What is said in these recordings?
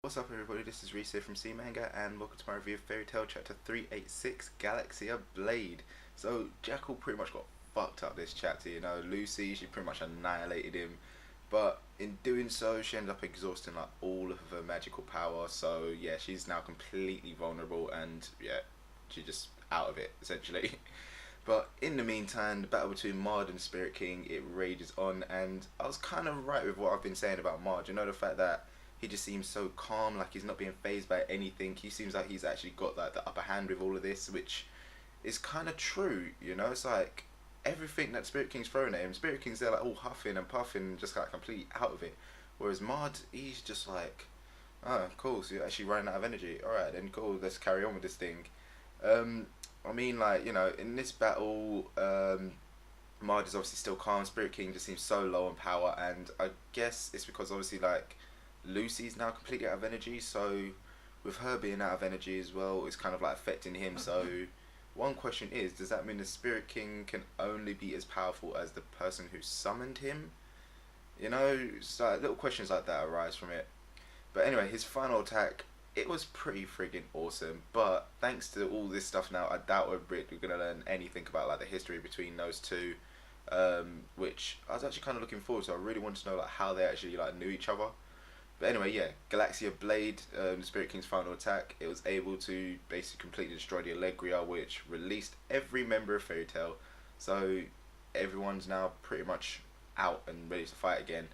What's up everybody, this is Reese here from C Manga and welcome to my review of Fairy Tail chapter 386, Galaxia Blade. So Jackal pretty much got fucked up this chapter, you know. Lucy, she pretty much annihilated him, but in doing so she ended up exhausting like all of her magical power, so yeah, she's now completely vulnerable and yeah, she's just out of it essentially. But in the meantime, the battle between Mard and Spirit King, it rages on, and I was kind of right with what I've been saying about Mard. You know, the fact that he just seems so calm, like he's not being phased by anything. He seems like he's actually got like the upper hand with all of this, which is kind of true. You know, it's like everything that Spirit King's throwing at him, Spirit King's there like all huffing and puffing, just like completely out of it. Whereas Mard, he's just like, oh, cool. So you're actually running out of energy. All right, then cool. Let's carry on with this thing. Um, I mean, like, you know, in this battle, Mard is obviously still calm. Spirit King just seems so low on power, and I guess it's because obviously like Lucy's now completely out of energy, so with her being out of energy as well, it's kind of like affecting him. So one question is, does that mean the Spirit King can only be as powerful as the person who summoned him? You know, so little questions like that arise from it. But anyway, his final attack, it was pretty friggin' awesome. But thanks to all this stuff now, I doubt we're gonna learn anything about like the history between those two, which I was actually kind of looking forward to. I really wanted to know like how they actually like knew each other. But anyway, yeah, Galaxia Blade, Spirit King's final attack, it was able to basically completely destroy the Allegria, which released every member of Fairy Tail. So everyone's now pretty much out and ready to fight again.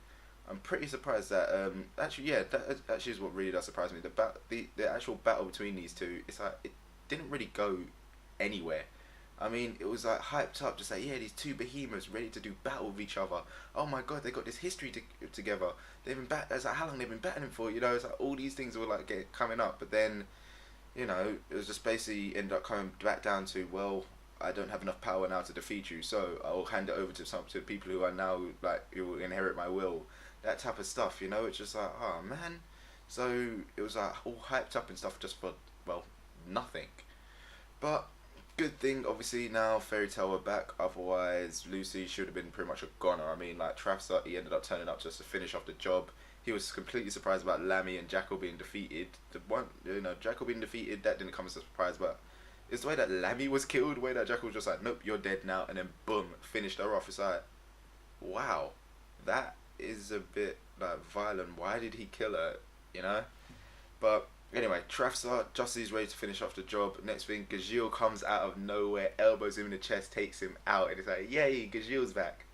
I'm pretty surprised that actually, yeah, that actually is what really does surprise me. The actual battle between these two, it's like it didn't really go anywhere. I mean, it was like hyped up, just like, yeah, these two behemoths ready to do battle with each other. Oh my god, they got this history together. They've been it's like how long they've been battling for, you know. It's like all these things were like coming up, but then, you know, it was just basically ended up coming back down to, well, I don't have enough power now to defeat you, so I'll hand it over to people who are now like who will inherit my will. That type of stuff, you know. It's just like, oh man. So it was like all hyped up and stuff just for, well, nothing. But good thing, obviously, now Fairy Tail are back. Otherwise, Lucy should have been pretty much a goner. I mean, like, Trafsa, he ended up turning up just to finish off the job. He was completely surprised about Lammy and Jackal being defeated. The one, you know, Jackal being defeated, that didn't come as a surprise, but it's the way that Lammy was killed, the way that Jackal was just like, nope, you're dead now, and then boom, finished her off. It's like, wow, that is a bit, like, violent. Why did he kill her, you know? But anyway, Trafsa, just as he's ready to finish off the job, next thing, Gajil comes out of nowhere, elbows him in the chest, takes him out, and it's like, yay, Gajil's back.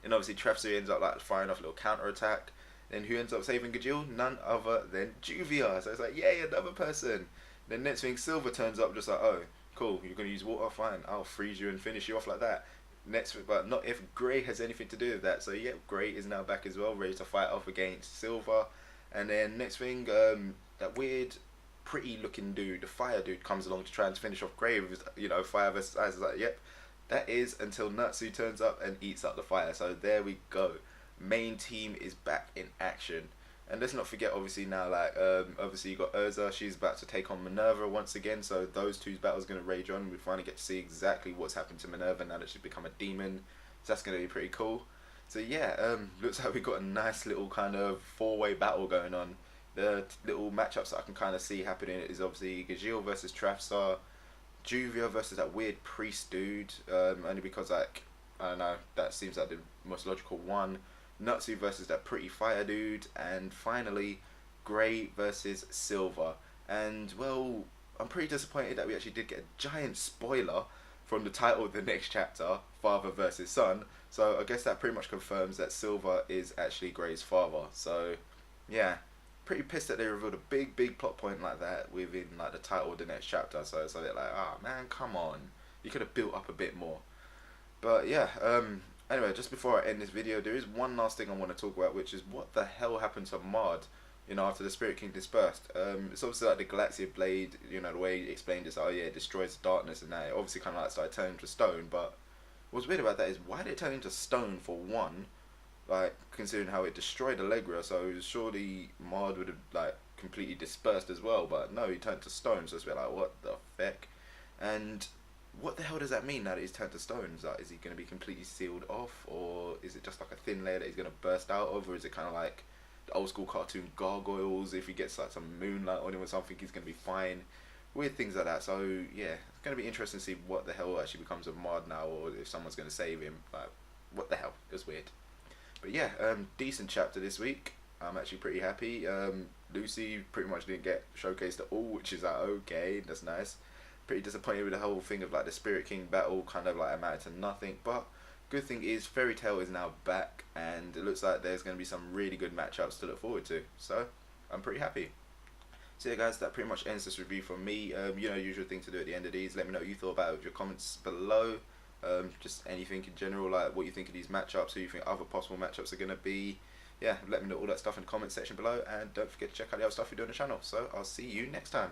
And obviously Trafsa ends up like firing off a little counter attack. Then who ends up saving Gajil? None other than Juvia. So it's like, yay, another person. Then next thing, Silver turns up, just like, oh, cool, you're gonna use water, fine, I'll freeze you and finish you off like that. Next, but not if Grey has anything to do with that. So yeah, Grey is now back as well, ready to fight off against Silver. And then next thing, that weird, pretty looking dude, the fire dude, comes along to try and finish off Grey with his, you know, fire versus ice. It's like, yep, that is until Natsu turns up and eats up the fire. So there we go. Main team is back in action. And let's not forget, obviously, now, like, obviously you got Urza, she's about to take on Minerva once again, so those two's battles going to rage on. We finally get to see exactly what's happened to Minerva now that she's become a demon, so that's going to be pretty cool. So yeah, looks like we got a nice little kind of four-way battle going on. The little matchups that I can kind of see happening is obviously Gajil versus Trafsar, Juvia versus that weird priest dude, only because, like, I don't know, that seems like the most logical one. Natsu versus that pretty fire dude, and finally Grey versus Silver. And well, I'm pretty disappointed that we actually did get a giant spoiler from the title of the next chapter, Father versus Son. So I guess that pretty much confirms that Silver is actually Grey's father. So yeah, pretty pissed that they revealed a big plot point like that within like the title of the next chapter. So it's a bit like, ah, man, come on, you could have built up a bit more. But yeah, anyway, just before I end this video, there is one last thing I want to talk about, which is what the hell happened to Mard, you know, after the Spirit King dispersed. It's obviously like the Galaxia Blade, you know, the way he explained this, oh yeah, it destroys darkness and that, it obviously kind of like started turning to stone, but what's weird about that is, why did it turn into stone for one, like, considering how it destroyed Allegra, so surely Mard would have, like, completely dispersed as well, but no, he turned to stone, so it's a bit like, what the feck? And what the hell does that mean now that he's turned to stone? Like, is he going to be completely sealed off, or is it just like a thin layer that he's going to burst out of, or is it kind of like old school cartoon gargoyles. If he gets like some moonlight on him or something, he's gonna be fine. Weird things like that. So yeah, it's gonna be interesting to see what the hell actually becomes of Mard now, or if someone's gonna save him. Like, what the hell? It's weird. But yeah, decent chapter this week. I'm actually pretty happy. Lucy pretty much didn't get showcased at all, which is like, okay, that's nice. Pretty disappointed with the whole thing of like the Spirit King battle, kind of like amounted to nothing. But good thing is Fairy Tail is now back, and it looks like there's going to be some really good matchups to look forward to. So I'm pretty happy. So yeah, guys, that pretty much ends this review from me. You know, usual thing to do at the end of these. Let me know what you thought about it with your comments below. Just anything in general, like what you think of these matchups, who you think other possible matchups are going to be. Yeah, let me know all that stuff in the comment section below, and don't forget to check out the other stuff we do on the channel. So I'll see you next time.